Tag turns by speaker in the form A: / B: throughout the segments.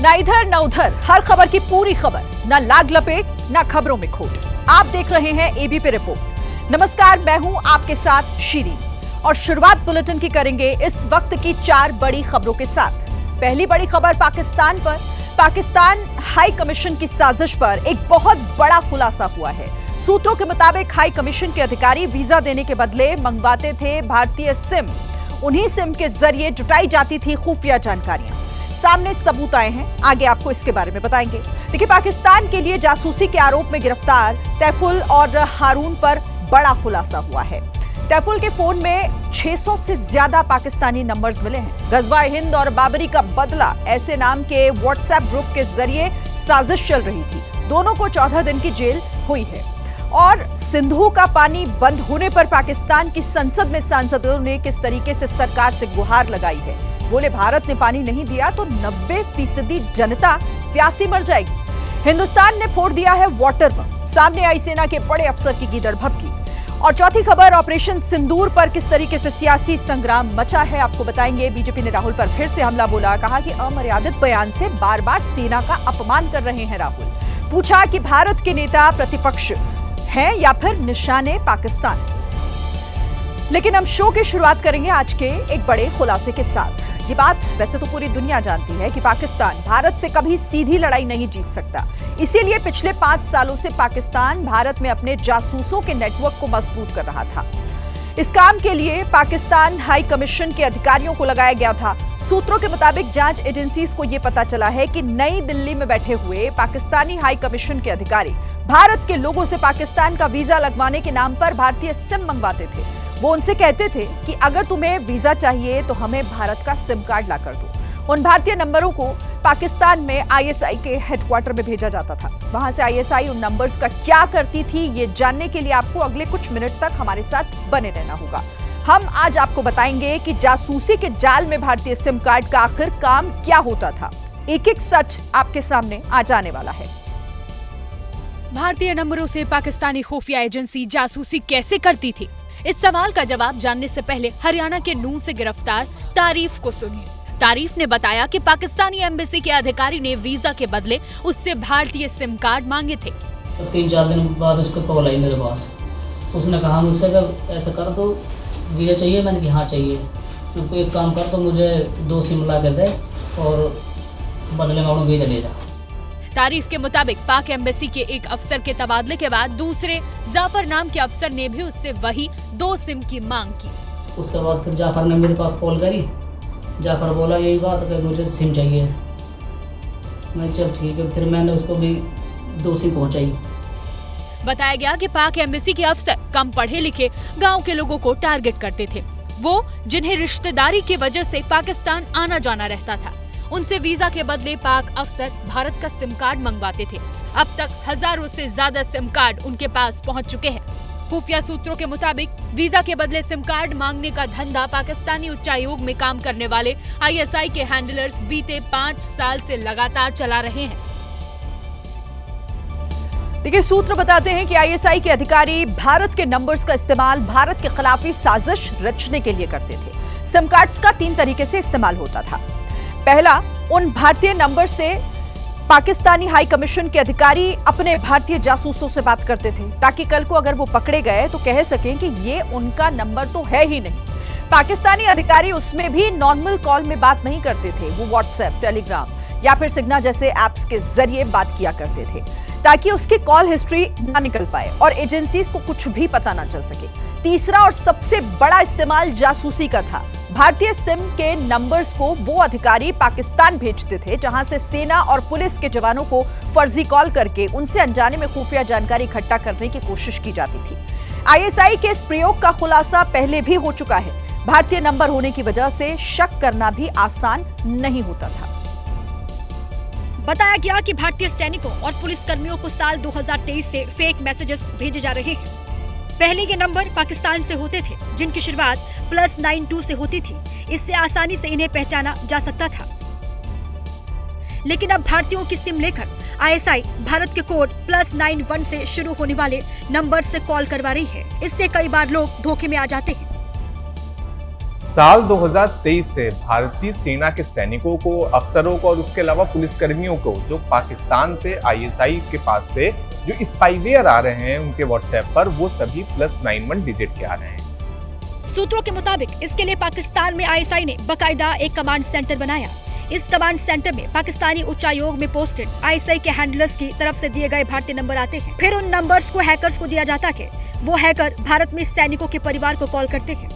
A: ना इधर ना उधर, हर खबर की पूरी खबर, ना लाग लपेट ना खबरों में खोट। आप देख रहे हैं एबीपी रिपोर्ट। नमस्कार, मैं हूं आपके साथ शीरीन और शुरुआत बुलेटिन की करेंगे इस वक्त की 4 बड़ी खबरों के साथ। पहली बड़ी खबर पाकिस्तान पर। पाकिस्तान हाई कमीशन की साजिश पर एक बहुत बड़ा खुलासा हुआ है। सूत्रों के मुताबिक हाई कमीशन के अधिकारी वीजा देने के बदले मंगवाते थे भारतीय सिम। उन्हीं सिम के जरिए जुटाई जाती थी खुफिया जानकारियां। सामने सबूत आए हैं, आगे आपको इसके बारे में बताएंगे। देखिए, पाकिस्तान के लिए जासूसी के आरोप में गिरफ्तार तैफुल और हारून पर बड़ा खुलासा हुआ है। तैफुल के फोन में 600 से ज्यादा पाकिस्तानी नंबर्स मिले हैं। गजवाए हिंद और बाबरी का बदला ऐसे नाम के व्हाट्सएप ग्रुप के जरिए साजिश चल रही थी। दोनों को 14 दिन की जेल हुई है। और सिंधु का पानी बंद होने पर पाकिस्तान की संसद में सांसदों ने किस तरीके से सरकार से गुहार लगाई है। बोले, भारत ने पानी नहीं दिया तो 90% जनता प्यासी मर जाएगी। हिंदुस्तान ने फोड़ दिया है वाटर बम। सामने आई सेना के बड़े अफसर की गीदड़ भभकी। और चौथी खबर, ऑपरेशन सिंदूर पर किस तरीके से सियासी संग्राम मचा है, आपको बताएंगे। बीजेपी ने राहुल पर फिर से हमला बोला, कहा कि अमर्यादित बयान से बार बार सेना का अपमान कर रहे हैं राहुल। पूछा कि भारत के नेता प्रतिपक्ष हैं या फिर निशाने पाकिस्तान। लेकिन हम शो की शुरुआत करेंगे आज के एक बड़े खुलासे के साथ। ये बात वैसे तो पूरी दुनिया जानती है कि पाकिस्तान भारत से कभी सीधी लड़ाई नहीं जीत सकता। इसीलिए पिछले 5 सालों से पाकिस्तान भारत में अपने जासूसों के नेटवर्क को मजबूत कर रहा था। इस काम के लिए पाकिस्तान हाई कमीशन के अधिकारियों को लगाया गया था। सूत्रों के मुताबिक जांच एजेंसीज को यह पता चला है कि नई दिल्ली में बैठे हुए पाकिस्तानी हाई कमीशन के अधिकारी भारत के लोगों से पाकिस्तान का वीजा लगवाने के नाम पर भारतीय सिम मंगवाते थे। वो उनसे कहते थे कि अगर तुम्हें वीजा चाहिए तो हमें भारत का सिम कार्ड ला कर दो। उन भारतीय नंबरों को पाकिस्तान में आईएसआई के हेडक्वार्टर में भेजा जाता था। वहां से आईएसआई उन नंबर्स का क्या करती थी, ये जानने के लिए आपको अगले कुछ मिनट तक हमारे साथ बने रहना होगा। हम आज आपको बताएंगे कि जासूसी के जाल में भारतीय सिम कार्ड का आखिर काम क्या होता था। एक एक सच आपके सामने आ जाने वाला है।
B: भारतीय नंबरों से पाकिस्तानी खुफिया एजेंसी जासूसी कैसे करती थी, इस सवाल का जवाब जानने से पहले हरियाणा के नून से गिरफ्तार तारीफ को सुनिए। तारीफ ने बताया कि पाकिस्तानी एम्बेसी के अधिकारी ने वीजा के बदले उससे भारतीय सिम कार्ड मांगे थे।
C: 3-4 दिन बाद उसको कॉल आई मेरे पास। उसने कहा मुझसे कि ऐसा कर दो, वीजा चाहिए। मैंने कहा हाँ चाहिए। तो एक काम कर, तो मुझे 2 सिम ला कर दे और बदले में वीजा ले जा।
B: तारीफ के मुताबिक पाक एम्बेसी के एक अफसर के तबादले के बाद दूसरे जाफर नाम के अफसर ने भी उससे वही 2 सिम की मांग की।
C: उसके बाद फिर जाफर ने मेरे पास कॉल करी। जाफर बोला यही बात कि मुझे सिम चाहिए। मैं चल ठीक है, फिर मैंने उसको भी 2 सिम पहुंचाई।
B: बताया गया कि पाक एम्बेसी के अफसर कम पढ़े लिखे गांव के लोगों को टारगेट करते थे। वो जिन्हें रिश्तेदारी की वजह से पाकिस्तान आना जाना रहता था, उनसे वीजा के बदले पाक अफसर भारत का सिम कार्ड मंगवाते थे। अब तक हजारों से ज्यादा सिम कार्ड उनके पास पहुंच चुके हैं। खुफिया सूत्रों के मुताबिक वीजा के बदले सिम कार्ड मांगने का धंधा पाकिस्तानी उच्चायोग में काम करने वाले आईएसआई के हैंडलर्स बीते 5 साल से लगातार चला रहे हैं।
A: देखिए, सूत्र बताते हैं कि आईएसआई के अधिकारी भारत के नंबर्स का इस्तेमाल भारत के खिलाफ साजिश रचने के लिए करते थे। सिम कार्ड्स का 3 तरीके से इस्तेमाल होता था। पहला, उन भारतीय नंबर से पाकिस्तानी हाई कमीशन के अधिकारी अपने भारतीय जासूसों से बात करते थे, ताकि कल को अगर वो पकड़े गए तो कह सकें कि ये उनका नंबर तो है ही नहीं। पाकिस्तानी अधिकारी उसमें भी नॉर्मल कॉल में बात नहीं करते थे। वो व्हाट्सएप, टेलीग्राम या फिर सिग्नल जैसे ऐप्स के जरिए बात किया करते थे, ताकि उसकी कॉल हिस्ट्री ना निकल पाए और एजेंसीज को कुछ भी पता ना चल सके। तीसरा और सबसे बड़ा इस्तेमाल जासूसी का था। भारतीय सिम के नंबर्स को वो अधिकारी पाकिस्तान भेजते थे, जहां से सेना और पुलिस के जवानों को फर्जी कॉल करके उनसे अनजाने में खुफिया जानकारी इकट्ठा करने की कोशिश की जाती थी। आईएसआई के इस प्रयोग का खुलासा पहले भी हो चुका है। भारतीय नंबर होने की वजह से शक करना भी आसान नहीं होता था।
D: बताया गया कि भारतीय सैनिकों और पुलिसकर्मियों को साल 2023 से फेक मैसेजेस भेजे जा रहे हैं। पहले के नंबर पाकिस्तान से होते थे, जिनकी शुरुआत +92 से होती थी। इससे आसानी से इन्हें पहचाना जा सकता था। लेकिन अब भारतीयों की सिम लेकर आईएसआई भारत के कोड +91 से शुरू होने वाले नंबर से कॉल करवा रही है। इससे कई बार लोग धोखे में आ जाते हैं।
E: साल 2023 से भारतीय सेना के सैनिकों को, अफसरों को और उसके अलावा पुलिसकर्मियों को जो पाकिस्तान से आईएसआई के पास से जो स्पाईवेयर आ रहे हैं उनके व्हाट्सएप पर, वो सभी +91 डिजिट के आ रहे हैं।
D: सूत्रों के मुताबिक इसके लिए पाकिस्तान में आईएसआई ने बाकायदा एक कमांड सेंटर बनाया। इस कमांड सेंटर में पाकिस्तानी उच्चायोग में पोस्टेड आईएसआई के हैंडलर्स की तरफ से दिए गए भारतीय नंबर आते हैं। फिर उन नंबर्स को हैकर्स को दिया जाता है। वो हैकर भारत में सैनिकों के परिवार को कॉल करते हैं।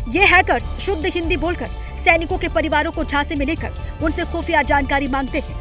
D: ये हैकर्स शुद्ध हिंदी बोलकर सैनिकों के परिवारों को झांसे में लेकर उनसे खुफिया जानकारी मांगते हैं।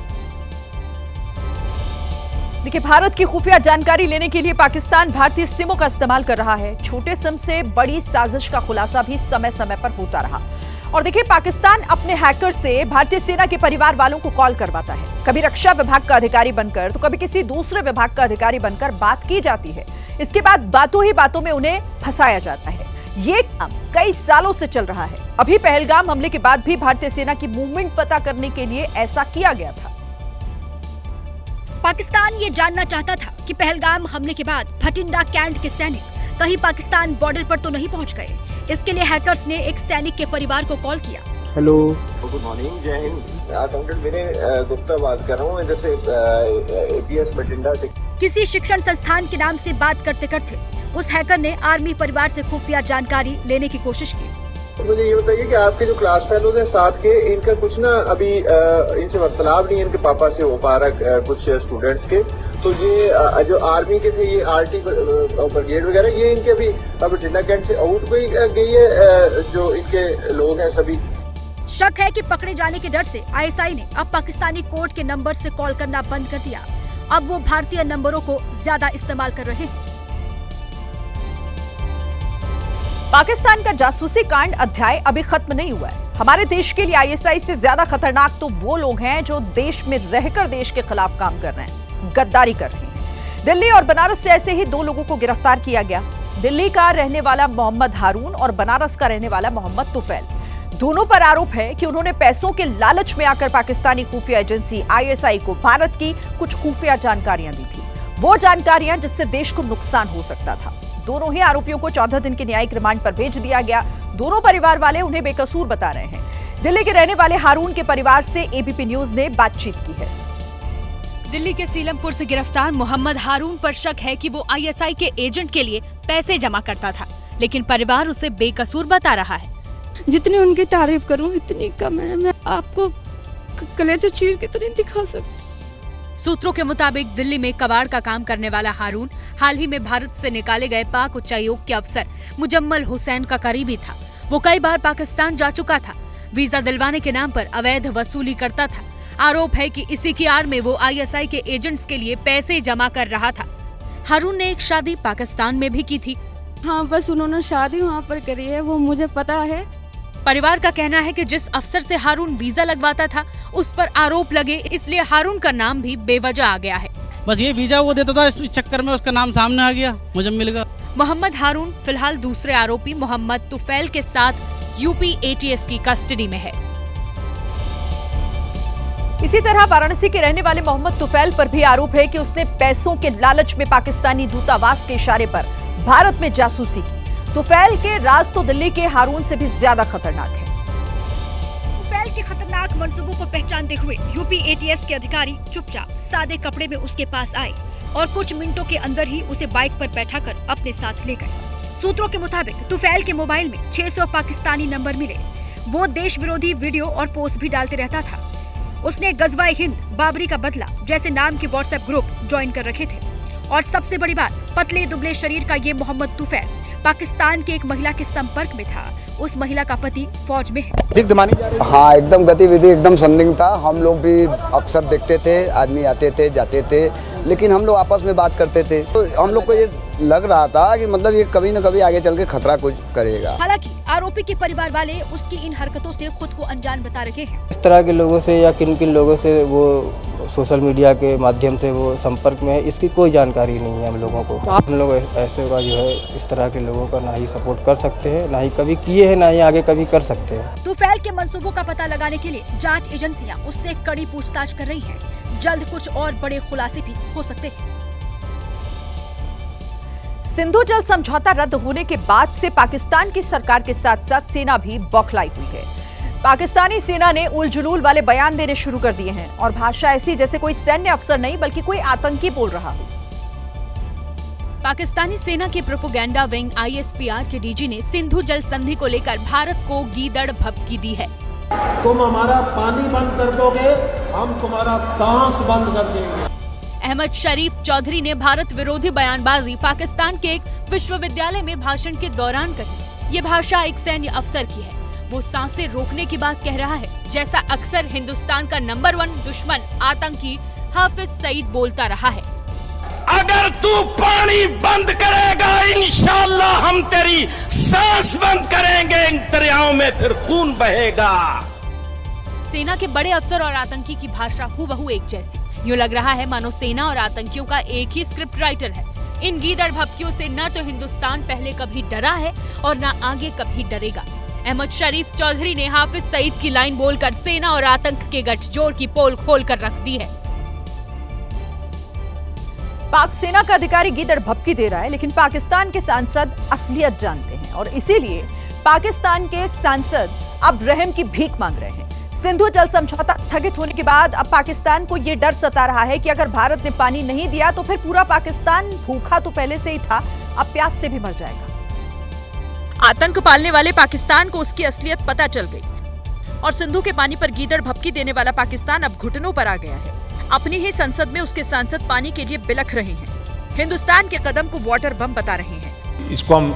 A: देखिए, भारत की खुफिया जानकारी लेने के लिए पाकिस्तान भारतीय सिमों का इस्तेमाल कर रहा है। छोटे सिम से बड़ी साजिश का खुलासा भी समय समय पर होता रहा। और देखिए, पाकिस्तान अपने हैकर से भारतीय सेना के परिवार वालों को कॉल करवाता है। कभी रक्षा विभाग का अधिकारी बनकर तो कभी किसी दूसरे विभाग का अधिकारी बनकर बात की जाती है। इसके बाद बातों ही बातों में उन्हें फंसाया जाता है। ये काम कई सालों से चल रहा है। अभी पहलगाम हमले के बाद भी भारतीय सेना की मूवमेंट पता करने के लिए ऐसा किया गया था।
D: पाकिस्तान ये जानना चाहता था कि पहलगाम हमले के बाद भटिंडा कैंट के सैनिक कहीं पाकिस्तान बॉर्डर पर तो नहीं पहुंच गए। इसके लिए हैकर्स ने एक सैनिक के परिवार को कॉल किया।
F: हेलो,
G: गुड मॉर्निंग, जय हिंद। अकाउंटेंट विनय गुप्ता बात कर रहा हूँ इधर से एपीएस बठिंडा से।
D: किसी शिक्षण संस्थान के नाम से बात करते करते उस हैकर ने आर्मी परिवार से खुफिया जानकारी लेने की कोशिश की।
G: तो मुझे ये बताइए कि आपके जो क्लास फेलोज हैं साथ के, इनका कुछ ना अभी इनसे वार्तालाप नहीं इनके पापा से हो पा रहा कुछ स्टूडेंट्स के। तो ये जो आर्मी के थे, ये आरटी ब्रिगेड वगैरह, ये इनके अभी बठिंडा कैंट से आउट गई है जो इनके लोग हैं सभी।
D: शक है कि पकड़े जाने के डर से आईएसआई ने अब पाकिस्तानी कोर्ट के नंबर से कॉल करना बंद कर दिया। अब वो भारतीय नंबरों को ज्यादा इस्तेमाल कर रहे हैं।
A: पाकिस्तान का जासूसी कांड अध्याय अभी खत्म नहीं हुआ है। हमारे देश के लिए आईएसआई से ज्यादा खतरनाक तो वो लोग हैं जो देश में रहकर देश के खिलाफ काम कर रहे हैं, गद्दारी कर रहे हैं। दिल्ली और बनारस से ऐसे ही 2 लोगों को गिरफ्तार किया गया। दिल्ली का रहने वाला मोहम्मद हारून और बनारस का रहने वाला मोहम्मद तुफैल। दोनों पर आरोप है कि उन्होंने पैसों के लालच में आकर पाकिस्तानी खुफिया एजेंसी आईएसआई को भारत की कुछ खुफिया जानकारियां दी थी। वो जानकारियां जिससे देश को नुकसान हो सकता था। दोनों ही आरोपियों को 14 दिन के न्यायिक रिमांड पर भेज दिया गया। दोनों परिवार वाले उन्हें बेकसूर बता रहे हैं। दिल्ली के रहने वाले हारून के परिवार से एबीपी न्यूज ने बातचीत की है।
B: दिल्ली के सीलमपुर से गिरफ्तार मोहम्मद हारून पर शक है कि वो आईएसआई के एजेंट के लिए पैसे जमा करता था, लेकिन परिवार उसे बेकसूर बता रहा है।
F: जितनी उनकी तारीफ करूं इतनी कम है। मैं आपको कलेजा चीर के तो नहीं दिखा सकती।
B: सूत्रों के मुताबिक दिल्ली में कबाड़ का काम करने वाला हारून हाल ही में भारत से निकाले गए पाक उच्चायोग के अफसर मुजम्मल हुसैन का करीबी था। वो कई बार पाकिस्तान जा चुका था। वीजा दिलवाने के नाम पर अवैध वसूली करता था। आरोप है कि इसी की आड़ में वो आईएसआई के एजेंट्स के लिए पैसे जमा कर रहा था। हारून ने एक शादी पाकिस्तान में भी की थी।
F: हाँ, बस उन्होंने शादी वहाँ पर करी है, वो मुझे पता है।
B: परिवार का कहना है कि जिस अफसर से हारून वीजा लगवाता था उस पर आरोप लगे, इसलिए हारून का नाम भी बेवजह आ गया है।
H: बस ये वीजा वो देता था, इस चक्कर में उसका नाम सामने आ गया, मुझे मिल गया।
B: मोहम्मद हारून फिलहाल दूसरे आरोपी मोहम्मद तुफैल के साथ यूपी एटीएस की कस्टडी में है।
A: इसी तरह वाराणसी के रहने वाले मोहम्मद तुफैल पर भी आरोप है कि उसने पैसों के लालच में पाकिस्तानी दूतावास के इशारे पर भारत में जासूसी की। तुफैल के राज तो दिल्ली के हारून से भी ज्यादा खतरनाक है।
D: तुफैल के खतरनाक मंसूबों को पहचानते हुए यूपी एटीएस के अधिकारी चुपचाप सादे कपड़े में उसके पास आए और कुछ मिनटों के अंदर ही उसे बाइक पर बैठाकर अपने साथ ले गए। सूत्रों के मुताबिक तुफैल के मोबाइल में 600 पाकिस्तानी नंबर मिले। वो देश विरोधी वीडियो और पोस्ट भी डालते रहता था। उसने गजवाए हिंद, बाबरी का बदला जैसे नाम के व्हाट्सएप ग्रुप ज्वाइन कर रखे थे। और सबसे बड़ी बात, पतले दुबले शरीर का ये मोहम्मद तुफैल पाकिस्तान की एक महिला के संपर्क में था। उस महिला का पति फौज में है।
I: हाँ, एकदम गतिविधि एकदम संदिग्ध था। हम लोग भी अक्सर देखते थे, आदमी आते थे जाते थे, लेकिन हम लोग आपस में बात करते थे। तो हम लोग को ये लग रहा था कि मतलब ये कभी न कभी आगे चल के खतरा कुछ करेगा।
D: हालांकि आरोपी के परिवार वाले उसकी इन हरकतों से खुद को अनजान बता रहे हैं।
J: इस तरह के लोगों से या किन किन लोगों से वो सोशल मीडिया के माध्यम से वो संपर्क में है, इसकी कोई जानकारी नहीं है हम लोगों को। हम लोग ऐसे का जो है इस तरह के लोगों का ना ही सपोर्ट कर सकते हैं, ना ही कभी किए हैं, ना ही आगे कभी कर सकते हैं।
D: तुफैल के मंसूबों का पता लगाने के लिए जांच एजेंसियां उससे कड़ी पूछताछ कर रही हैं। जल्द कुछ और बड़े खुलासे भी हो सकते हैं।
A: सिंधु जल समझौता रद्द होने के बाद से पाकिस्तान की सरकार के साथ साथ सेना भी बौखलाई हुई है। पाकिस्तानी सेना ने उलझुलूल वाले बयान देने शुरू कर दिए हैं और भाषा ऐसी जैसे कोई सैन्य अफसर नहीं बल्कि कोई आतंकी बोल रहा हो।
B: पाकिस्तानी सेना के प्रोपेगेंडा विंग ISPR के डीजी ने सिंधु जल संधि को लेकर भारत को गीदड़ भभकी दी है।
K: तुम हमारा पानी बंद कर दोगे, हम तुम्हारा सांस बंद कर देंगे।
B: अहमद शरीफ चौधरी ने भारत विरोधी बयानबाजी पाकिस्तान के एक विश्वविद्यालय में भाषण के दौरान कही। ये भाषा एक सैन्य अफसर की है। वो सांसें रोकने की बात कह रहा है, जैसा अक्सर हिंदुस्तान का नंबर 1 दुश्मन आतंकी हाफिज सईद बोलता रहा है।
L: अगर तू पानी बंद करेगा, इंशाअल्लाह हम तेरी सांस बंद करेंगे, इन दरियाओं में फिर खून बहेगा।
B: सेना के बड़े अफसर और आतंकी की भाषा हूबहू एक जैसी। यूँ लग रहा है मानो सेना और आतंकियों का एक ही स्क्रिप्ट राइटर है। इन गीदड़ भभकियों से न तो हिंदुस्तान पहले कभी डरा है और न आगे कभी डरेगा। अहमद शरीफ चौधरी ने हाफिज सईद की लाइन बोलकर सेना और आतंक के गठजोड़ की पोल खोल कर रख दी है।
A: पाक सेना का अधिकारी गीदड़ भभकी दे रहा है, लेकिन पाकिस्तान के सांसद असलियत जानते हैं और इसीलिए पाकिस्तान के सांसद अब रहम की भीख मांग रहे हैं। सिंधु जल समझौता स्थगित होने के बाद अब पाकिस्तान को यह डर सता रहा है कि अगर भारत ने पानी नहीं दिया तो फिर पूरा पाकिस्तान भूखा तो पहले से ही था, अब प्यास से भी मर जाएगा। आतंक पालने वाले पाकिस्तान को उसकी असलियत पता चल गई और सिंधु के पानी पर गीदड़ भभकी देने वाला पाकिस्तान अब घुटनों पर आ गया है। अपनी ही संसद में उसके सांसद पानी के लिए बिलख रहे हैं। हिंदुस्तान के कदम को वाटर बम बता रहे हैं।
M: इसको हम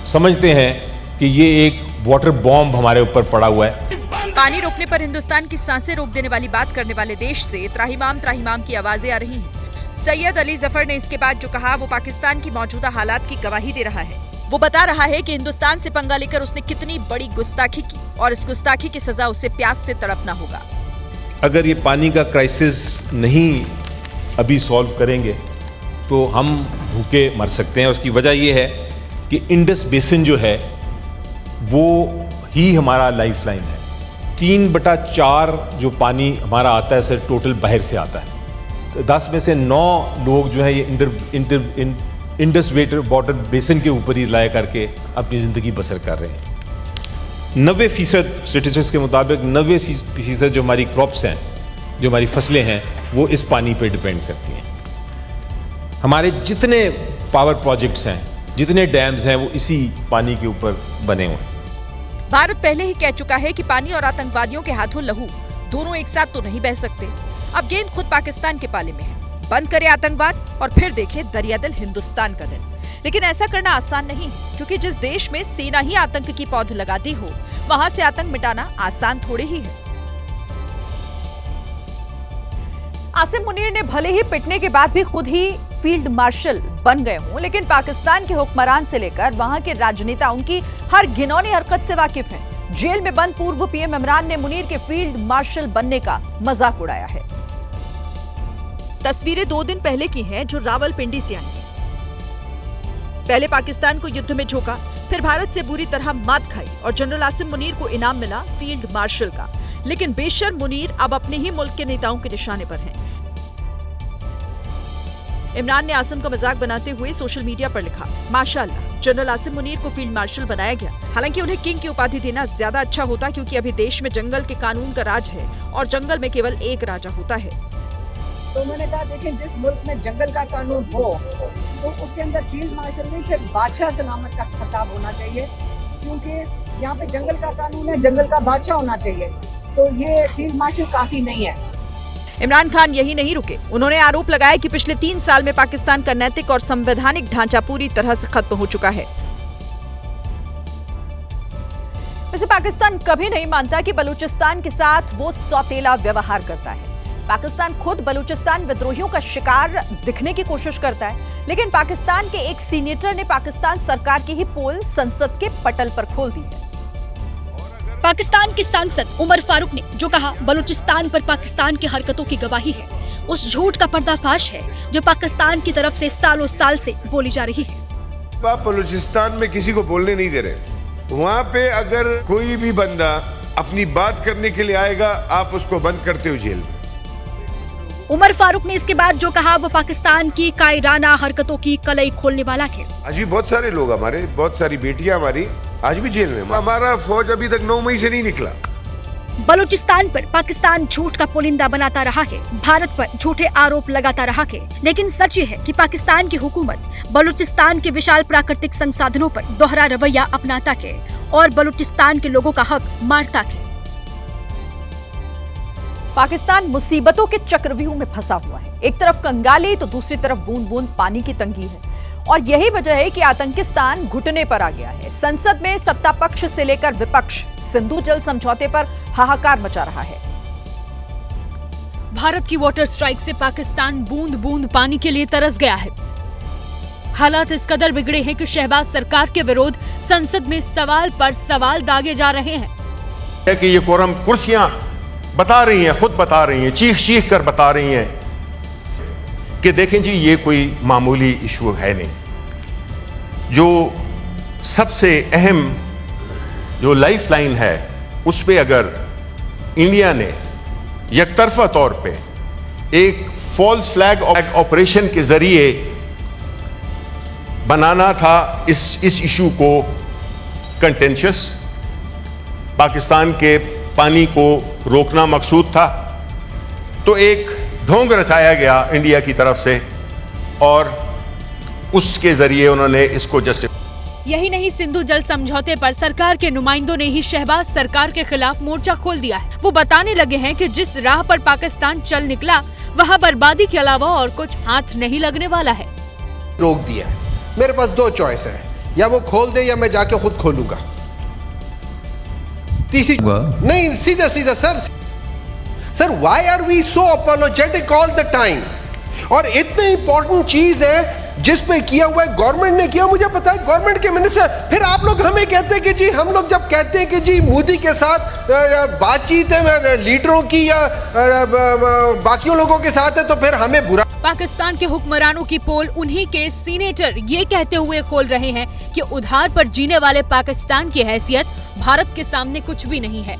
M: समझते हैं कि ये एक वाटर बॉम्ब हमारे ऊपर पड़ा हुआ है।
A: पानी रोकने पर हिंदुस्तान की सांसें रोक देने वाली बात करने वाले देश से त्राहिमाम की आवाजें आ रही हैं। सैयद अली जफर ने इसके बाद जो कहा वो पाकिस्तान की मौजूदा हालात की गवाही दे रहा है। वो बता रहा है कि हिंदुस्तान से पंगा लेकर उसने कितनी बड़ी गुस्ताखी की और इस गुस्ताखी की सजा उसे प्यास से तड़पना होगा।
M: अगर ये पानी का क्राइसिस नहीं अभी सॉल्व करेंगे तो हम भूखे मर सकते हैं। उसकी वजह ये है कि इंडस बेसिन जो है वो ही हमारा लाइफलाइन है। 3/4 जो पानी हमारा आता है सर टोटल बाहर से आता है। तो 10 में से 9 लोग जो है ये इंडस वाटर बेसिन के ऊपर ही लाया करके अपनी ज़िंदगी बसर कर रहे हैं। 90% स्टेटिस्टिक्स के मुताबिक 90% जो हमारी क्रॉप्स हैं, जो हमारी फसलें हैं, वो इस पानी पे डिपेंड करती हैं। हमारे जितने पावर प्रोजेक्ट्स हैं, जितने डैम्स हैं, वो इसी पानी के ऊपर बने हुए हैं।
A: भारत पहले ही कह चुका है कि पानी और आतंकवादियों के हाथों लहू दोनों एक साथ तो नहीं बह सकते। अब गेंद खुद पाकिस्तान के पाले में है। बंद करे आतंकवाद और फिर देखे दरियादिल हिंदुस्तान का दिल। लेकिन ऐसा करना आसान नहीं है, क्योंकि जिस देश में सेना ही आतंक की पौध लगाती हो वहां से आतंक मिटाना आसान थोड़े ही है। आसिम मुनीर ने भले ही पिटने के बाद भी खुद ही फील्ड मार्शल बन गए हों, लेकिन पाकिस्तान के हुक्मरान से लेकर वहां के राजनेता उनकी हर घिनौनी हरकत से वाकिफ हैं। जेल में बंद पूर्व पीएम इमरान ने मुनीर के फील्ड मार्शल बनने का मजाक उड़ाया है। तस्वीरें 2 दिन पहले की हैं जो रावलपिंडी से आई हैं। पहले पाकिस्तान को युद्ध में झोंका, फिर भारत से बुरी तरह मात खाई और जनरल आसिम मुनीर को इनाम मिला फील्ड मार्शल का। लेकिन बेशर्म मुनीर अब अपने ही मुल्क के नेताओं के निशाने पर हैं। इमरान ने आसिम का मजाक बनाते हुए सोशल मीडिया पर लिखा, माशाअल्लाह जनरल आसिम मुनीर को फील्ड मार्शल बनाया गया। हालांकि उन्हें किंग की उपाधि देना ज्यादा अच्छा होता, क्योंकि अभी देश में जंगल के कानून का राज है और जंगल में केवल एक राजा होता है।
N: तो मैंने कहा देखिए, जिस मुल्क में जंगल का कानून हो तो उसके अंदर फील्ड मार्शल नहीं फिर बादशाह सलामत का खिताब होना चाहिए, क्योंकि यहाँ पे जंगल का कानून है, जंगल का बादशाह होना चाहिए। तो ये फील्ड मार्शल काफी नहीं है।
A: इमरान खान यही नहीं रुके। उन्होंने आरोप लगाया कि पिछले 3 साल में पाकिस्तान का नैतिक और संवैधानिक ढांचा पूरी तरह से खत्म हो चुका है। वैसे पाकिस्तान कभी नहीं मानता कि बलूचिस्तान के साथ वो सौतेला व्यवहार करता है। पाकिस्तान खुद बलूचिस्तान विद्रोहियों का शिकार दिखने की कोशिश करता है, लेकिन पाकिस्तान के एक सीनेटर ने पाकिस्तान सरकार की ही पोल संसद के पटल पर खोल दी है।
D: पाकिस्तान के सांसद उमर फारूक ने जो कहा बलूचिस्तान पर पाकिस्तान की हरकतों की गवाही है, उस झूठ का पर्दाफाश है जो पाकिस्तान की तरफ से सालों साल से बोली जा रही है।
O: आप बलूचिस्तान में किसी को बोलने नहीं दे रहे। वहाँ पे अगर कोई भी बंदा अपनी बात करने के लिए आएगा, आप उसको बंद करते हो जेल में।
D: उमर फारूक ने इसके बाद जो कहा वो पाकिस्तान की कायराना हरकतों की कलई खोलने वाला है।
O: आज भी बहुत सारे लोग हमारे, बहुत सारी बेटियां हमारी आज भी जेल में। हमारा फौज अभी तक 9 मई से नहीं निकला।
D: बलूचिस्तान पर पाकिस्तान झूठ का पुलिंदा बनाता रहा है, भारत पर झूठे आरोप लगाता रहा है, लेकिन सच ये है कि पाकिस्तान की हुकूमत बलूचिस्तान के विशाल प्राकृतिक संसाधनों पर दोहरा रवैया अपनाता है और बलूचिस्तान के लोगों का हक मारता है।
A: पाकिस्तान मुसीबतों के चक्रव्यूह में फंसा हुआ है। एक तरफ कंगाली तो दूसरी तरफ बूंद बूंद पानी की तंगी है और यही वजह है कि आतंकिस्तान घुटने पर आ गया है। संसद में सत्ता पक्ष से लेकर विपक्ष सिंधु जल समझौते पर हाहाकार मचा रहा है।
B: भारत की वाटर स्ट्राइक से पाकिस्तान बूंद बूंद पानी के लिए तरस गया है। हालात इस कदर बिगड़े हैं कि शहबाज सरकार के विरोध संसद में सवाल पर सवाल दागे जा रहे हैं
P: कि ये कोरम कुर्सियां बता रही हैं, खुद बता रही हैं, चीख चीख कर बता रही हैं कि देखें जी ये कोई मामूली इशू है नहीं। जो सबसे अहम जो लाइफ लाइन है उस पे अगर इंडिया ने यकतरफा तौर पे एक फॉल्स फ्लैग ऑपरेशन के जरिए बनाना था इस इशू को कंटेंशियस, पाकिस्तान के पानी को रोकना मकसूद था, तो एक ढोंग रचाया गया इंडिया की तरफ से और उसके जरिए उन्होंने इसको जस्टिफाई।
B: यही नहीं, सिंधु जल समझौते पर सरकार के नुमाइंदों ने ही शहबाज सरकार के खिलाफ मोर्चा खोल दिया है। वो बताने लगे हैं कि जिस राह पर पाकिस्तान चल निकला वहाँ बर्बादी के अलावा और कुछ हाथ नहीं लगने वाला है।
K: रोक दिया है, मेरे पास 2 चॉइस है, या वो खोल दे या मैं जाके खुद खोलूंगा। तीसरी नहीं, सीधा सीधा sir why are we so apologetic all the time? और इतनी इंपॉर्टेंट चीज है जिस पे किया हुआ है, गवर्नमेंट ने किया, मुझे पता है, गवर्नमेंट के मिनिस्टर। फिर आप लोग हमें कहते हैं कि जी, हम लोग जब कहते हैं कि जी मोदी के साथ बातचीत है लीडरों की या बाकियों लोगों के साथ है, तो फिर हमें बुरा।
B: पाकिस्तान के हुक्मरानों की पोल उन्हीं के सीनेटर ये कहते हुए खोल रहे हैं कि उधार पर जीने वाले पाकिस्तान की हैसियत भारत के सामने कुछ भी नहीं है।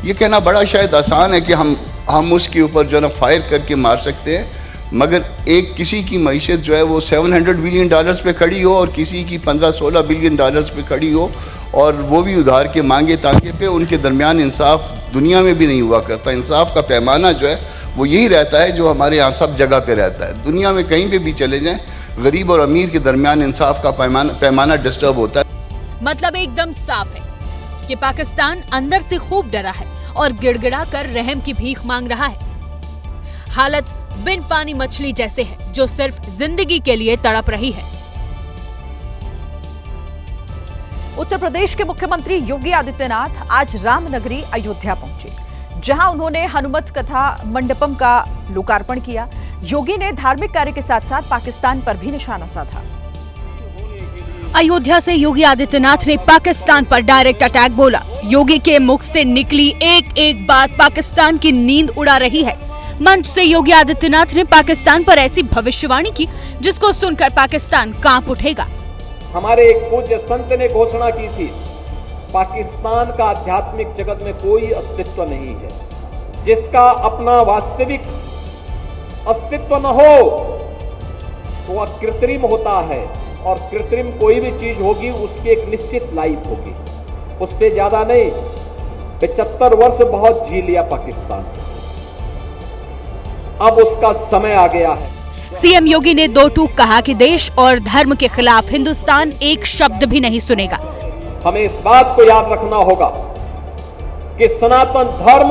Q: ये कहना बड़ा शायद आसान है कि हम उसके ऊपर जो है ना फायर करके मार सकते हैं, मगर एक किसी की मईशत जो है वो $700 बिलियन पे खड़ी हो और किसी की $15-16 बिलियन पे खड़ी हो, और वो भी उधार के मांगे तांगे पे, उनके दरमियान इंसाफ दुनिया में भी नहीं हुआ करता। इंसाफ का पैमाना जो है वो यही रहता है जो हमारे यहाँ सब जगह पे रहता है। दुनिया में कहीं पे भी चले जाएं, गरीब और अमीर के दरमियान इंसाफ का पैमाना डिस्टर्ब होता है।
B: मतलब एकदम साफ है कि पाकिस्तान अंदर से खूब डरा है और गिड़गिड़ा कर रहम की भीख मांग रहा है। हालत बिन पानी मछली जैसे है जो सिर्फ जिंदगी के लिए तड़प रही है।
A: उत्तर प्रदेश के मुख्यमंत्री योगी आदित्यनाथ आज रामनगरी अयोध्या पहुंचे, जहां उन्होंने हनुमत कथा मंडपम का लोकार्पण किया। योगी ने धार्मिक कार्य के साथ साथ पाकिस्तान पर भी निशाना साधा।
B: अयोध्या से योगी आदित्यनाथ ने पाकिस्तान पर डायरेक्ट अटैक बोला। योगी के मुख से निकली एक एक बात पाकिस्तान की नींद उड़ा रही है। मंच से योगी आदित्यनाथ ने पाकिस्तान पर ऐसी भविष्यवाणी की जिसको सुनकर पाकिस्तान कांप उठेगा।
R: हमारे एक पूज्य संत ने घोषणा की थी, पाकिस्तान का आध्यात्मिक जगत में कोई अस्तित्व नहीं है, जिसका अपना वास्तविक अस्तित्व न हो तो वह कृत्रिम होता है, और कृत्रिम कोई भी चीज होगी उसकी एक निश्चित लाइफ होगी, उससे ज्यादा नहीं। 75 वर्ष बहुत जी लिया पाकिस्तान, अब उसका समय आ गया है।
B: सीएम योगी ने 2 टूक कहा कि देश और धर्म के खिलाफ हिंदुस्तान एक शब्द भी नहीं सुनेगा।
R: हमें इस बात को याद रखना होगा कि सनातन धर्म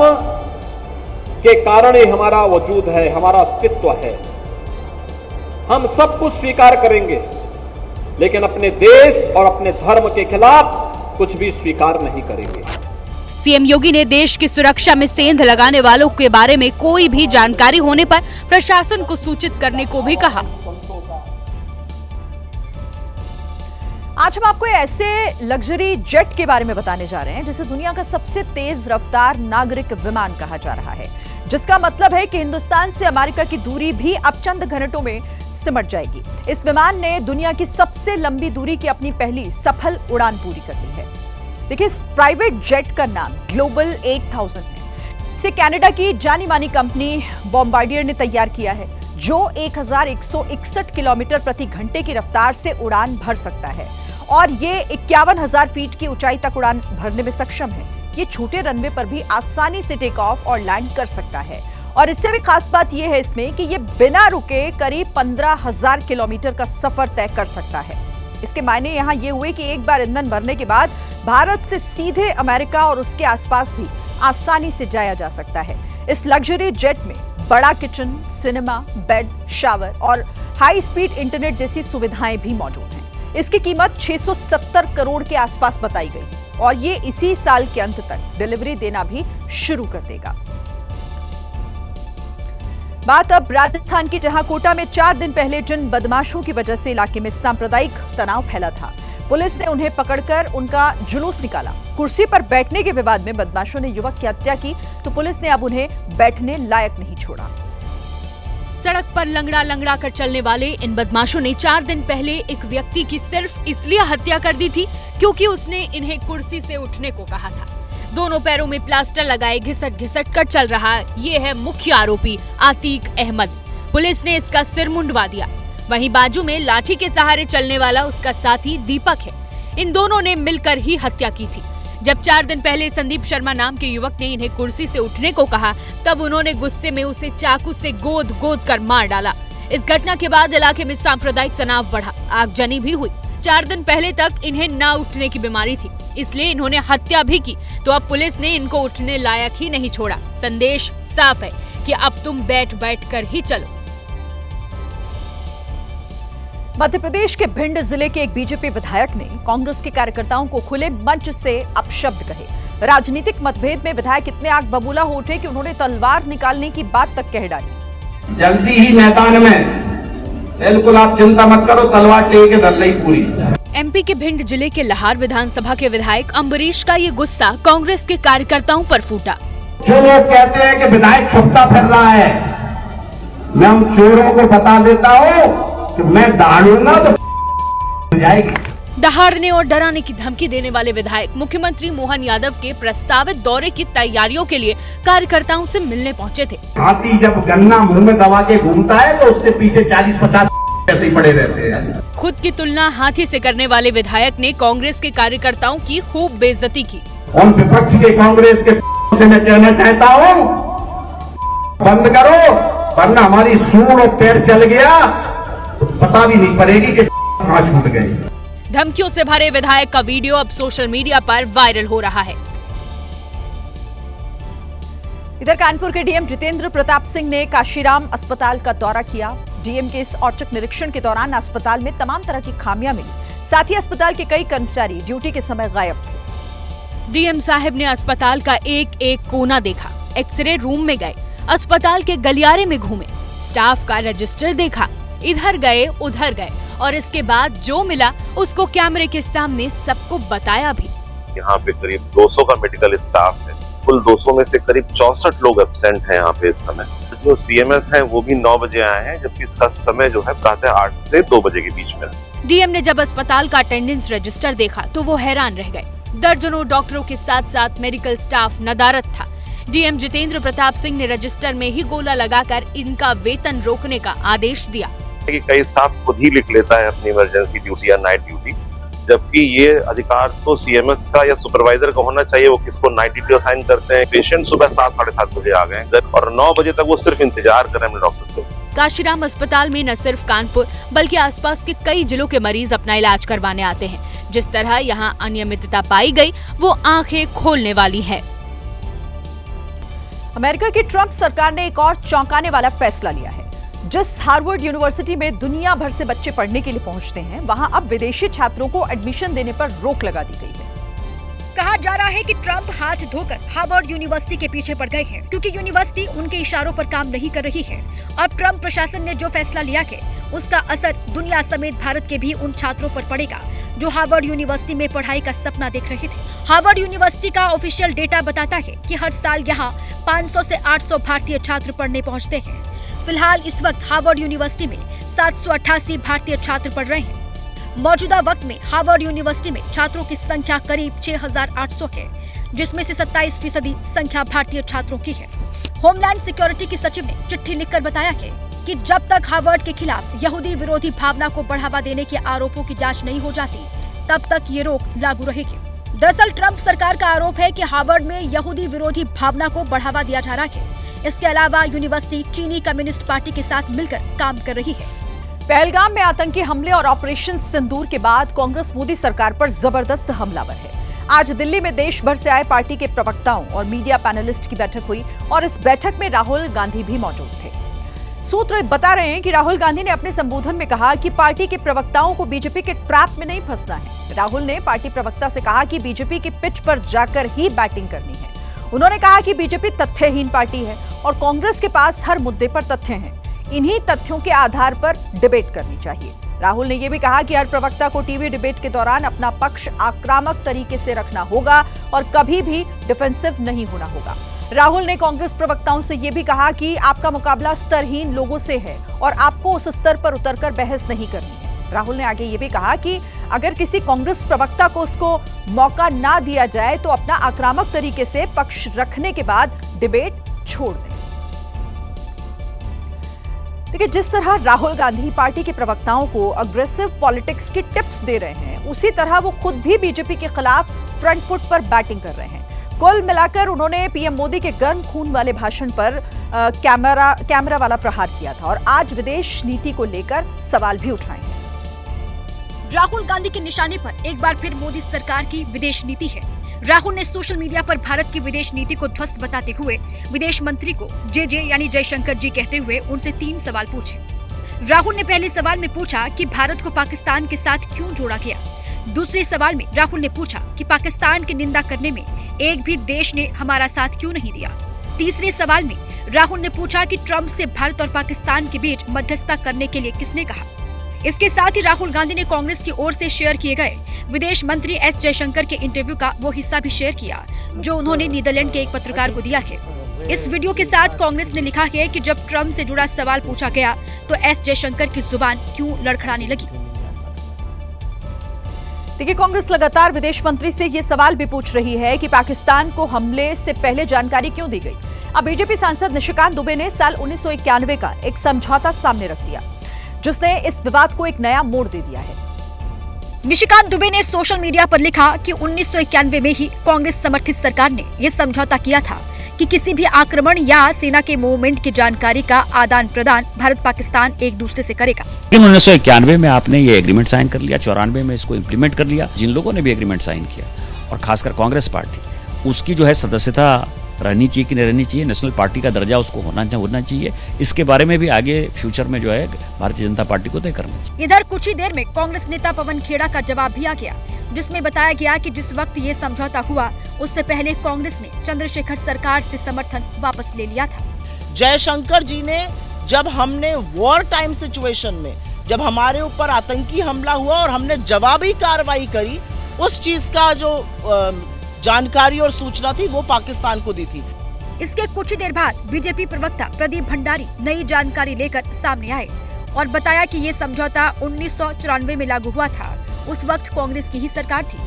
R: के कारण ही हमारा वजूद है, हमारा अस्तित्व है। हम सब कुछ स्वीकार करेंगे, लेकिन अपने देश और अपने धर्म के खिलाफ कुछ भी स्वीकार नहीं करेंगे।
B: सीएम योगी ने देश की सुरक्षा में सेंध लगाने वालों के बारे में कोई भी जानकारी होने पर प्रशासन को सूचित करने को भी कहा।
A: आज हम आपको ऐसे लग्जरी जेट के बारे में बताने जा रहे हैं जिसे दुनिया का सबसे तेज रफ्तार नागरिक विमान कहा जा रहा है, जिसका मतलब है कि हिंदुस्तान से अमेरिका की दूरी भी अब चंद घंटों में सिमट जाएगी। इस विमान ने दुनिया की सबसे लंबी दूरी की अपनी पहली सफल उड़ान पूरी कर ली है। देखिए, इस प्राइवेट जेट का नाम ग्लोबल 8000 है। इसे कनाडा की जानी मानी कंपनी बॉम्बार्डियर ने तैयार किया है, जो 1161 किलोमीटर प्रति घंटे की रफ्तार से उड़ान भर सकता है और ये 51,000 फीट की ऊंचाई तक उड़ान भरने में सक्षम है। ये छोटे रनवे पर भी आसानी से टेक ऑफ और लैंड कर सकता है और इससे भी खास बात यह है इसमें कि ये बिना रुके करीब 15,000 किलोमीटर का सफर तय कर सकता है। इसके मायने यहां ये हुए कि एक बार ईंधन भरने के बाद भारत से सीधे अमेरिका और उसके आसपास भी आसानी से जाया जा सकता है। इस लग्जरी जेट में बड़ा किचन, सिनेमा, बेड, शावर और हाई स्पीड इंटरनेट जैसी सुविधाएं भी मौजूद हैं। इसकी कीमत 670 करोड़ के आसपास बताई गई और ये इसी साल के अंत तक डिलीवरी देना भी शुरू कर देगा। बात अब राजस्थान की, जहां कोटा में 4 दिन पहले जिन बदमाशों की वजह से इलाके में सांप्रदायिक तनाव फैला था, पुलिस ने उन्हें पकड़कर उनका जुलूस निकाला। कुर्सी पर बैठने के विवाद में बदमाशों ने युवक की हत्या की, तो पुलिस ने अब उन्हें बैठने लायक नहीं छोड़ा।
B: सड़क पर लंगड़ा लंगड़ा कर चलने वाले इन बदमाशों ने 4 दिन पहले एक व्यक्ति की सिर्फ इसलिए हत्या कर दी थी क्योंकि उसने इन्हें कुर्सी से उठने को कहा था। दोनों पैरों में प्लास्टर लगाए घिसट घिसट कर चल रहा ये है मुख्य आरोपी आतीक अहमद। पुलिस ने इसका सिर मुंडवा दिया। वहीं बाजू में लाठी के सहारे चलने वाला उसका साथी दीपक है। इन दोनों ने मिलकर ही हत्या की थी। जब 4 दिन पहले संदीप शर्मा नाम के युवक ने इन्हें कुर्सी से उठने को कहा, तब उन्होंने गुस्से में उसे चाकू से गोद गोद कर मार डाला। इस घटना के बाद इलाके में सांप्रदायिक तनाव बढ़ा, आगजनी भी हुई। 4 दिन पहले तक इन्हें ना उठने की बीमारी थी, इसलिए इन्होंने हत्या भी की, तो अब पुलिस ने इनको उठने लायक ही नहीं छोड़ा। संदेश साफ है कि अब तुम बैठ बैठ कर ही चलो।
A: मध्य प्रदेश के भिंड जिले के एक बीजेपी विधायक ने कांग्रेस के कार्यकर्ताओं को खुले मंच से अपशब्द कहे। राजनीतिक मतभेद में विधायक इतने आग बबूला हो उठे कि उन्होंने तलवार निकालने की बात तक कह डाली।
S: जल्दी ही मैदान में, बिल्कुल आप चिंता मत करो, तलवार लेके धर ली पूरी।
B: एमपी के भिंड जिले के लहार विधानसभा के विधायक अम्बरीश का ये गुस्सा कांग्रेस के कार्यकर्ताओं पर फूटा।
S: जो लोग कहते हैं कि विधायक छुपता फिर रहा है, मैं उन चोरों को बता देता हूँ कि मैं दहाड़ूंगा तो जाएगी।
B: दहाड़ने और डराने की धमकी देने वाले विधायक मुख्यमंत्री मोहन यादव के प्रस्तावित दौरे की तैयारियों के लिए कार्यकर्ताओं से मिलने पहुंचे थे।
S: हाथी जब गन्ना मुंह में दबा के घूमता है तो उसके पीछे 40-50 ऐसे ही पड़े रहते हैं।
B: खुद की तुलना हाथी से करने वाले विधायक ने कांग्रेस के कार्यकर्ताओं की खूब बेइज्जती की।
S: और विपक्ष के कांग्रेस के से मैं कहना चाहता हूँ, बंद करो, वरना हमारी सूंड और पैर चल गया तो पता भी नहीं पड़ेगी कि कहाँ छूट गए।
B: धमकियों से भरे विधायक का वीडियो अब सोशल मीडिया पर वायरल हो रहा है।
A: इधर कानपुर के डीएम जितेंद्र प्रताप सिंह ने काशीराम अस्पताल का दौरा किया। डीएम के इस औचक निरीक्षण के दौरान अस्पताल में तमाम तरह की खामियां मिली। साथ ही अस्पताल के कई कर्मचारी ड्यूटी के समय गायब थे।
B: डीएम साहब ने अस्पताल का एक एक कोना देखा, एक्सरे रूम में गए, अस्पताल के गलियारे में घूमे, स्टाफ का रजिस्टर देखा, इधर गए उधर गए और इसके बाद जो मिला उसको कैमरे के सामने सबको बताया भी।
T: यहाँ पे करीब 200 का मेडिकल स्टाफ है। कुल 200 में से करीब 64 लोग एब्सेंट हैं यहाँ पे इस समय। जो सीएमएस हैं वो भी 9 बजे आए हैं, जबकि इसका समय जो है प्रातः 8 से 2 बजे के बीच में।
B: डीएम ने जब अस्पताल का अटेंडेंस रजिस्टर देखा तो वो हैरान रह गए। दर्जनों डॉक्टरों के साथ साथ मेडिकल स्टाफ नदारद था। डीएम जितेंद्र प्रताप सिंह ने रजिस्टर में ही गोला लगाकर इनका वेतन रोकने का आदेश दिया।
T: कई स्टाफ खुद ही लिख लेता है अपनी इमरजेंसी ड्यूटी या नाइट ड्यूटी, जबकि ये अधिकार तो सीएमएस का या सुपरवाइजर का होना चाहिए। वो किसको नाइट ड्यूटी असाइन करते हैं। पेशेंट सुबह 7-7:30 बजे आ गए और 9 बजे तक वो सिर्फ इंतजार कर रहे हैं डॉक्टर्स को।
B: काशीराम अस्पताल में न सिर्फ कानपुर बल्कि आसपास के कई जिलों के मरीज अपना इलाज करवाने आते हैं। जिस तरह यहाँ अनियमितता पाई गई वो आंखें खोलने वाली है।
A: अमेरिका की ट्रंप सरकार ने एक और चौंकाने वाला फैसला लिया है। जिस हार्वर्ड यूनिवर्सिटी में दुनिया भर से बच्चे पढ़ने के लिए पहुंचते हैं, वहां अब विदेशी छात्रों को एडमिशन देने पर रोक लगा दी गई है।
D: कहा जा रहा है कि ट्रंप हाथ धोकर हार्वर्ड यूनिवर्सिटी के पीछे पड़ गए हैं, क्योंकि यूनिवर्सिटी उनके इशारों पर काम नहीं कर रही है। अब ट्रंप प्रशासन ने जो फैसला लिया है उसका असर दुनिया समेत भारत के भी उन छात्रों पर पड़ेगा जो हार्वर्ड यूनिवर्सिटी में पढ़ाई का सपना देख रहे थे। हार्वर्ड यूनिवर्सिटी का ऑफिशियल डेटा बताता है कि हर साल यहाँ 500 से 800 भारतीय छात्र पढ़ने पहुँचते हैं। फिलहाल इस वक्त हार्वर्ड यूनिवर्सिटी में 788 भारतीय छात्र पढ़ रहे हैं। मौजूदा वक्त में हार्वर्ड यूनिवर्सिटी में छात्रों की संख्या करीब 6800 है। जिसमें से 27% संख्या भारतीय छात्रों की है। होमलैंड सिक्योरिटी की सचिव ने चिट्ठी लिखकर बताया कि जब तक हार्वर्ड के खिलाफ यहूदी विरोधी भावना को बढ़ावा देने के आरोपों की जांच नहीं हो जाती, तब तक ये रोक लागू रहेगी। दरअसल ट्रंप सरकार का आरोप है कि हार्वर्ड में यहूदी विरोधी भावना को बढ़ावा दिया जा रहा है। इसके अलावा यूनिवर्सिटी चीनी कम्युनिस्ट पार्टी के साथ मिलकर काम कर रही है।
A: पहलगाम में आतंकी हमले और ऑपरेशन सिंदूर के बाद कांग्रेस मोदी सरकार पर जबरदस्त हमलावर है। आज दिल्ली में देश भर से आए पार्टी के प्रवक्ताओं और मीडिया पैनलिस्ट की बैठक हुई और इस बैठक में राहुल गांधी भी मौजूद थे। सूत्र बता रहे हैं कि राहुल गांधी ने अपने संबोधन में कहा कि पार्टी के प्रवक्ताओं को बीजेपी के ट्रैप में नहीं फंसना है। राहुल ने पार्टी प्रवक्ता से कहा कि बीजेपी की पिच पर जाकर ही बैटिंग करनी है। उन्होंने कहा कि बीजेपी तथ्यहीन पार्टी है और कांग्रेस के पास हर मुद्दे पर तथ्य हैं। इन्हीं तथ्यों के आधार पर डिबेट करनी चाहिए। राहुल ने यह भी कहा कि हर प्रवक्ता को टीवी डिबेट के दौरान अपना पक्ष आक्रामक तरीके से रखना होगा और कभी भी डिफेंसिव नहीं होना होगा। राहुल ने कांग्रेस प्रवक्ताओं से यह भी कहा कि आपका मुकाबला स्तरहीन लोगों से है और आपको उस स्तर पर उतरकर बहस नहीं करनी है। राहुल ने आगे ये भी कहा कि अगर किसी कांग्रेस प्रवक्ता को उसको मौका ना दिया जाए तो अपना आक्रामक तरीके से पक्ष रखने के बाद डिबेट छोड़ दें। देखिए, जिस तरह राहुल गांधी पार्टी के प्रवक्ताओं को अग्रेसिव पॉलिटिक्स की टिप्स दे रहे हैं, उसी तरह वो खुद भी बीजेपी के खिलाफ फ्रंट फुट पर बैटिंग कर रहे हैं। कुल मिलाकर उन्होंने पीएम मोदी के गर्म खून वाले भाषण पर कैमरा वाला प्रहार किया था और आज विदेश नीति को लेकर सवाल भी उठाए हैं।
D: राहुल गांधी के निशाने पर एक बार फिर मोदी सरकार की विदेश नीति है। राहुल ने सोशल मीडिया पर भारत की विदेश नीति को ध्वस्त बताते हुए विदेश मंत्री को जे यानी जयशंकर जी कहते हुए उनसे 3 सवाल पूछे। राहुल ने पहले सवाल में पूछा कि भारत को पाकिस्तान के साथ क्यों जोड़ा गया। दूसरे सवाल में राहुल ने पूछा कि पाकिस्तान की निंदा करने में एक भी देश ने हमारा साथ क्यों नहीं दिया। तीसरे सवाल में राहुल ने पूछा कि ट्रंप से भारत और पाकिस्तान के बीच मध्यस्थता करने के लिए किसने कहा। इसके साथ ही राहुल गांधी ने कांग्रेस की ओर से शेयर किए गए विदेश मंत्री एस जयशंकर के इंटरव्यू का वो हिस्सा भी शेयर किया जो उन्होंने नीदरलैंड के एक पत्रकार को दिया है। इस वीडियो के साथ कांग्रेस ने लिखा है कि जब ट्रंप से जुड़ा सवाल पूछा गया तो एस जयशंकर की जुबान क्यों लड़खड़ाने लगी।
A: देखिए, कांग्रेस लगातार विदेश मंत्री से ये सवाल भी पूछ रही है कि पाकिस्तान को हमले से पहले जानकारी क्यों दी गई। अब बीजेपी सांसद निशिकांत दुबे ने साल 1991 का एक समझौता सामने रख दिया जिसने इस विवाद को एक नया मोड़ दे दिया है।
D: निशिकांत दुबे ने सोशल मीडिया पर लिखा कि 1991 में ही कांग्रेस समर्थित सरकार ने यह समझौता किया था कि किसी भी आक्रमण या सेना के मूवमेंट की जानकारी का आदान प्रदान भारत पाकिस्तान एक दूसरे से करेगा।
U: लेकिन 1991 में आपने ये एग्रीमेंट साइन कर लिया, 94 में इसको इम्प्लीमेंट कर लिया। जिन लोगों ने भी एग्रीमेंट साइन किया और खासकर कांग्रेस पार्टी, उसकी जो है सदस्यता रहनी चाहिए कि नहीं रहनी चाहिए, नेशनल पार्टी का दर्जा उसको होना चाहिए, इसके बारे में भी आगे फ्यूचर में जो है भारतीय जनता पार्टी को तय करना चाहिए।
D: इधर कुछ ही देर में कांग्रेस नेता पवन खेड़ा का जवाब भी आ गया जिसमें बताया गया कि जिस वक्त ये समझौता हुआ उससे पहले कांग्रेस ने चंद्रशेखर सरकार से समर्थन वापस ले लिया था।
V: जयशंकर जी ने जब हमने वॉर टाइम सिचुएशन में जब हमारे ऊपर आतंकी हमला हुआ और हमने जवाबी कार्रवाई करी, उस चीज का जो जानकारी और सूचना थी वो पाकिस्तान को दी थी।
D: इसके कुछ ही देर बाद बीजेपी प्रवक्ता प्रदीप भंडारी नई जानकारी लेकर सामने आए और बताया कि ये समझौता 1994 में लागू हुआ था। उस वक्त कांग्रेस की ही सरकार थी।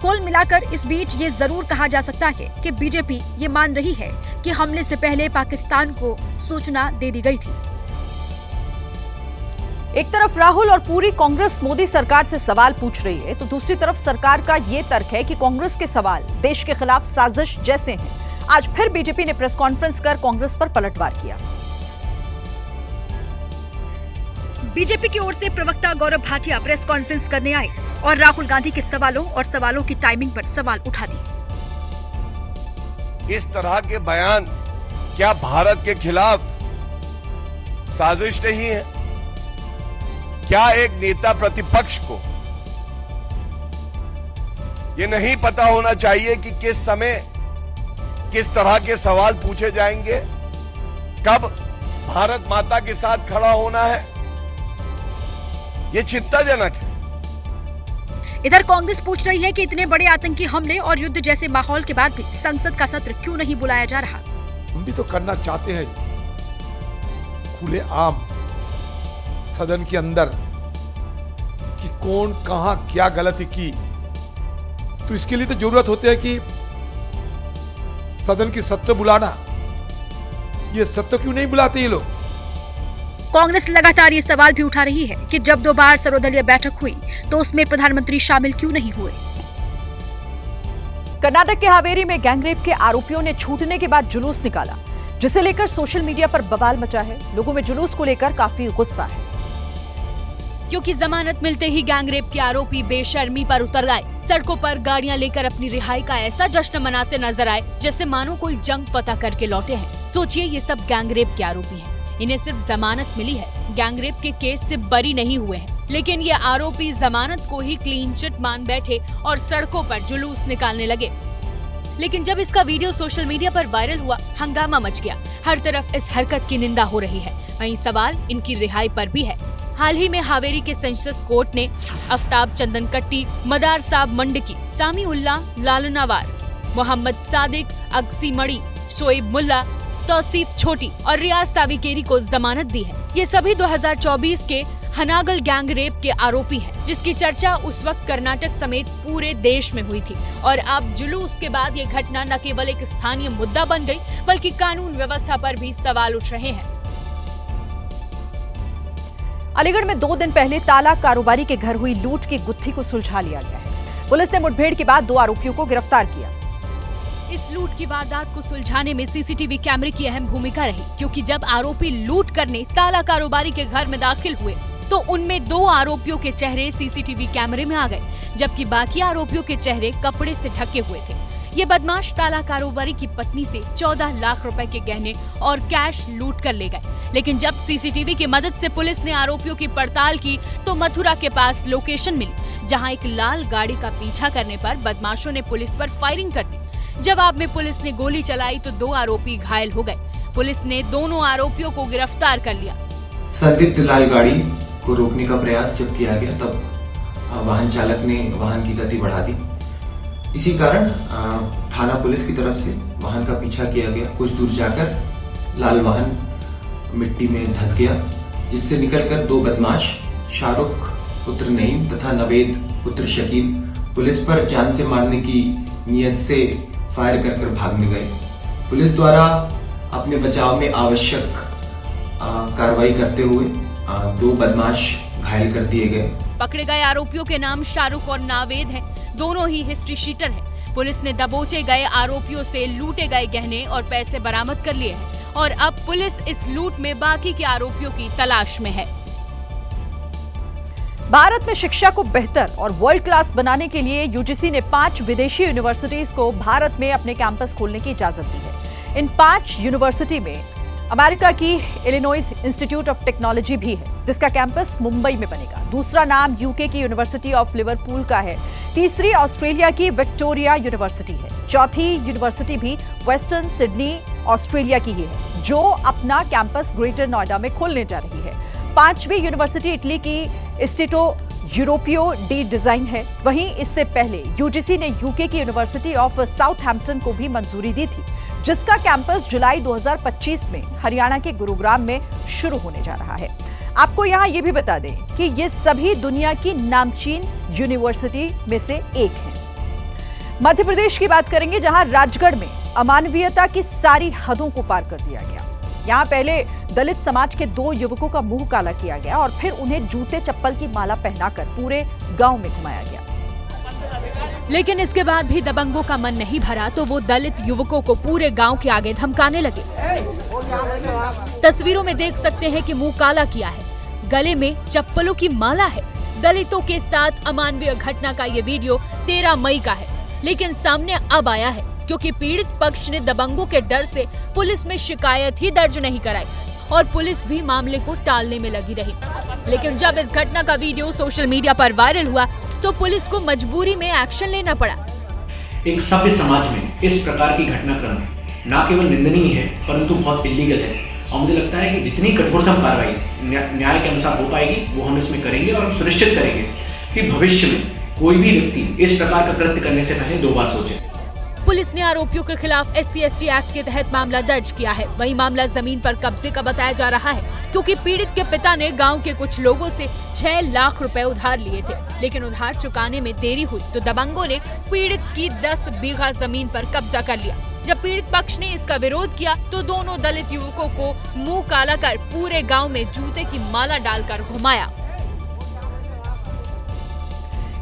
D: कुल मिलाकर इस बीच ये जरूर कहा जा सकता है कि बीजेपी ये मान रही है कि हमले से पहले पाकिस्तान को सूचना दे दी गई थी।
A: एक तरफ राहुल और पूरी कांग्रेस मोदी सरकार से सवाल पूछ रही है तो दूसरी तरफ सरकार का ये तर्क है कि कांग्रेस के सवाल देश के खिलाफ साजिश जैसे हैं। आज फिर बीजेपी ने प्रेस कॉन्फ्रेंस कर कांग्रेस पर पलटवार किया।
D: बीजेपी की ओर से प्रवक्ता गौरव भाटिया प्रेस कॉन्फ्रेंस करने आए और राहुल गांधी के सवालों की टाइमिंग पर सवाल उठा दिए।
O: इस तरह के बयान क्या भारत के खिलाफ साजिश नहीं है? क्या एक नेता प्रतिपक्ष को ये नहीं पता होना चाहिए कि किस समय किस तरह के सवाल पूछे जाएंगे, कब भारत माता के साथ खड़ा होना है? ये चिंताजनक है।
D: इधर कांग्रेस पूछ रही है कि इतने बड़े आतंकी हमले और युद्ध जैसे माहौल के बाद भी संसद का सत्र क्यों नहीं बुलाया जा रहा।
W: हम भी तो करना चाहते हैं खुले आम सदन के अंदर कि कौन कहां क्या गलती की, तो इसके लिए तो जरूरत होती है कि सदन की सत्य बुलाना, ये सत्य क्यों नहीं बुलाते ये लोग?
D: कांग्रेस लगातार ये सवाल भी उठा रही है कि जब 2 बार सर्वदलीय बैठक हुई तो उसमें प्रधानमंत्री शामिल क्यों नहीं हुए।
A: कर्नाटक के हावेरी में गैंगरेप के आरोपियों ने छूटने के बाद जुलूस निकाला, जिसे लेकर सोशल मीडिया पर बवाल मचा है। लोगों में जुलूस को लेकर काफी गुस्सा है,
B: क्योंकि जमानत मिलते ही गैंगरेप के आरोपी बेशर्मी पर उतर आए। सड़कों पर गाड़ियां लेकर अपनी रिहाई का ऐसा जश्न मनाते नजर आए जैसे मानो कोई जंग फतह करके लौटे हैं। सोचिए, ये सब गैंगरेप के आरोपी हैं, इन्हें सिर्फ जमानत मिली है, गैंगरेप के केस से बरी नहीं हुए हैं, लेकिन ये आरोपी जमानत को ही क्लीन चिट मान बैठे और सड़कों पर जुलूस निकालने लगे। लेकिन जब इसका वीडियो सोशल मीडिया पर वायरल हुआ, हंगामा मच गया। हर तरफ इस हरकत की निंदा हो रही है। वहीं सवाल इनकी रिहाई पर भी है। हाल ही में हावेरी के सेशंस कोर्ट ने आफ्ताब चंदन कट्टी, मदार साहब मंडकी, सामी उल्ला लालनावार, मोहम्मद सादिक, अक्सी मड़ी, शोएब मुल्ला, तौसीफ छोटी और रियाज साविकेरी को जमानत दी है। ये सभी 2024 के हनागल गैंग रेप के आरोपी हैं, जिसकी चर्चा उस वक्त कर्नाटक समेत पूरे देश में हुई थी। और अब जुलूस के बाद ये घटना न केवल एक स्थानीय मुद्दा बन गई, बल्कि कानून व्यवस्था पर भी सवाल उठ रहे हैं।
A: अलीगढ़ में 2 दिन पहले ताला कारोबारी के घर हुई लूट की गुत्थी को सुलझा लिया गया है। पुलिस ने मुठभेड़ के बाद 2 आरोपियों को गिरफ्तार किया।
B: इस लूट की वारदात को सुलझाने में सीसीटीवी कैमरे की अहम भूमिका रही, क्योंकि जब आरोपी लूट करने ताला कारोबारी के घर में दाखिल हुए तो उनमें 2 आरोपियों के चेहरे सीसीटीवी कैमरे में आ गए, जबकि बाकी आरोपियों के चेहरे कपड़े से ढके हुए थे। ये बदमाश ताला कारोबारी की पत्नी से 14 लाख रुपए के गहने और कैश लूट कर ले गए। लेकिन जब सीसीटीवी की मदद से पुलिस ने आरोपियों की पड़ताल की तो मथुरा के पास लोकेशन मिली, जहां एक लाल गाड़ी का पीछा करने पर बदमाशों ने पुलिस पर फायरिंग कर दी। जवाब में पुलिस ने गोली चलाई तो 2 आरोपी घायल हो गए। पुलिस ने दोनों आरोपियों को गिरफ्तार कर लिया।
C: संदिग्ध लाल गाड़ी को रोकने का प्रयास जब किया गया तब वाहन चालक ने वाहन की गति बढ़ा दी। इसी कारण थाना पुलिस की तरफ से वाहन का पीछा किया गया। कुछ दूर जाकर लाल वाहन मिट्टी में धंस गया, जिससे निकलकर 2 बदमाश शाहरुख पुत्र नईम तथा नवेद पुत्र शकील पुलिस पर जान से मारने की नियत से फायर कर भागने गए। पुलिस द्वारा अपने बचाव में आवश्यक कार्रवाई करते हुए 2 बदमाश घायल कर दिए गए।
B: पकड़े गए आरोपियों के नाम शाहरुख और नावेद हैं। दोनों ही हिस्ट्री शीटर हैं। पुलिस ने दबोचे गए आरोपियों से लूटे गए गहने और पैसे बरामद कर लिए हैं और अब पुलिस इस लूट में बाकी के आरोपियों की तलाश में है।
A: भारत में शिक्षा को बेहतर और वर्ल्ड क्लास बनाने के लिए यूजीसी ने 5 विदेशी यूनिवर्सिटीज को भारत में अपने कैंपस खोलने की इजाजत दी है। इन 5 यूनिवर्सिटी में अमेरिका की इलिनॉइस इंस्टीट्यूट ऑफ टेक्नोलॉजी भी है, जिसका कैंपस मुंबई में बनेगा। दूसरा नाम यूके की यूनिवर्सिटी ऑफ लिवरपूल का है। तीसरी ऑस्ट्रेलिया की विक्टोरिया यूनिवर्सिटी है। चौथी यूनिवर्सिटी भी वेस्टर्न सिडनी ऑस्ट्रेलिया की ही है, जो अपना कैंपस ग्रेटर नोएडा में खोलने जा रही है। 5वीं यूनिवर्सिटी इटली की इंस्टीट्यूटो यूरोपियो डी डिजाइन है। वहीं इससे पहले यूजीसी ने यूके की यूनिवर्सिटी ऑफ साउथहैम्पटन को भी मंजूरी दी थी, जिसका कैंपस जुलाई 2025 में हरियाणा के गुरुग्राम में शुरू होने जा रहा है। आपको यहाँ ये भी बता दें कि ये सभी दुनिया की नामचीन यूनिवर्सिटी में से एक है। मध्य प्रदेश की बात करेंगे, जहां राजगढ़ में अमानवीयता की सारी हदों को पार कर दिया गया। यहाँ पहले दलित समाज के 2 युवकों का मुंह काला किया गया और फिर उन्हें जूते चप्पल की माला पहनाकर पूरे गांव में घुमाया गया।
B: लेकिन इसके बाद भी दबंगों का मन नहीं भरा तो वो दलित युवकों को पूरे गांव के आगे धमकाने लगे। तस्वीरों में देख सकते हैं कि मुंह काला किया है, गले में चप्पलों की माला है। दलितों के साथ अमानवीय घटना का ये वीडियो 13 मई का है, लेकिन सामने अब आया है क्योंकि पीड़ित पक्ष ने दबंगों के डर से पुलिस में शिकायत ही दर्ज नहीं कराई और पुलिस भी मामले को टालने में लगी रही। लेकिन जब इस घटना का वीडियो सोशल मीडिया पर वायरल हुआ तो पुलिस को मजबूरी में एक्शन लेना पड़ा।
E: एक सभ्य समाज में इस प्रकार की घटनाक्रम न केवल निंदनीय है परंतु बहुत इलीगल है और मुझे लगता है कि जितनी कठोरतम कार्रवाई न्याय के अनुसार हो पाएगी वो हम इसमें करेंगे और हम सुनिश्चित करेंगे कि भविष्य में कोई भी व्यक्ति इस प्रकार का कृत्य करने से पहले 2 बार सोचे।
B: पुलिस ने आरोपियों के खिलाफ SC/ST एक्ट के तहत मामला दर्ज किया है। वही मामला जमीन पर कब्जे का बताया जा रहा है, क्योंकि पीड़ित के पिता ने गांव के कुछ लोगों से 6 लाख रुपए उधार लिए थे, लेकिन उधार चुकाने में देरी हुई तो दबंगों ने पीड़ित की 10 बीघा जमीन पर कब्जा कर लिया। जब पीड़ित पक्ष ने इसका विरोध किया तो दोनों दलित युवकों को मुंह काला कर पूरे गांव में जूते की माला डालकर घुमाया।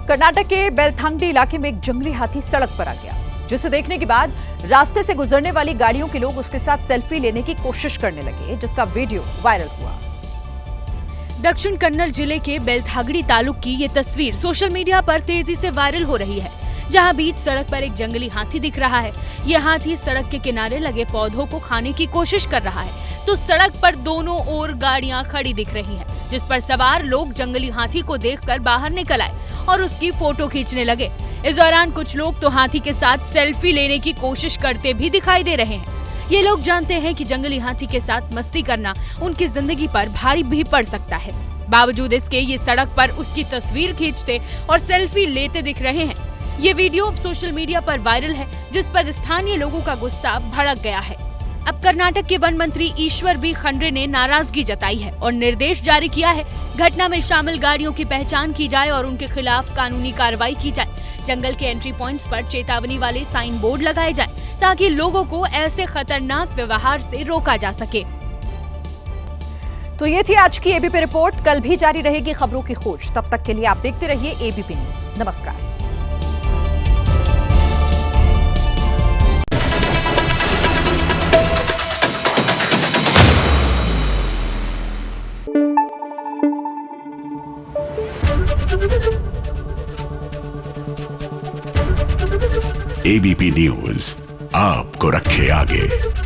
A: कर्नाटक के बेलथांगडी इलाके में एक जंगली हाथी सड़क पर आ गया, जिसे देखने के बाद रास्ते से गुजरने वाली गाड़ियों के लोग उसके साथ सेल्फी लेने की कोशिश करने लगे, जिसका वीडियो वायरल हुआ।
B: दक्षिण कन्नड़ जिले के बेलथागड़ी तालुक की ये तस्वीर सोशल मीडिया पर तेजी से वायरल हो रही है, जहां बीच सड़क पर एक जंगली हाथी दिख रहा है। ये हाथी सड़क के किनारे लगे पौधों को खाने की कोशिश कर रहा है, तो सड़क पर दोनों ओर गाड़ियां खड़ी दिख रही हैं, जिस पर सवार लोग जंगली हाथी को देखकर बाहर निकल आए और उसकी फोटो खींचने लगे। इस दौरान कुछ लोग तो हाथी के साथ सेल्फी लेने की कोशिश करते भी दिखाई दे रहे हैं। ये लोग जानते हैं कि जंगली हाथी के साथ मस्ती करना उनकी जिंदगी पर भारी भी पड़ सकता है। बावजूद इसके ये सड़क पर उसकी तस्वीर खींचते और सेल्फी लेते दिख रहे हैं। ये वीडियो अब सोशल मीडिया पर वायरल है, जिस पर स्थानीय लोगों का गुस्सा भड़क गया है। अब कर्नाटक के वन मंत्री ईश्वर बी खंड्रे ने नाराजगी जताई है और निर्देश जारी किया है, घटना में शामिल गाड़ियों की पहचान की जाए और उनके खिलाफ कानूनी कार्रवाई की जाए। जंगल के एंट्री पॉइंट्स पर चेतावनी वाले साइन बोर्ड लगाए जाए, ताकि लोगों को ऐसे खतरनाक व्यवहार से रोका जा सके।
A: तो ये थी आज की एबीपी रिपोर्ट। कल भी जारी रहेगी खबरों की खोज। तब तक के लिए आप देखते रहिए एबीपी न्यूज। नमस्कार।
F: एबीपी न्यूज आपको रखे आगे।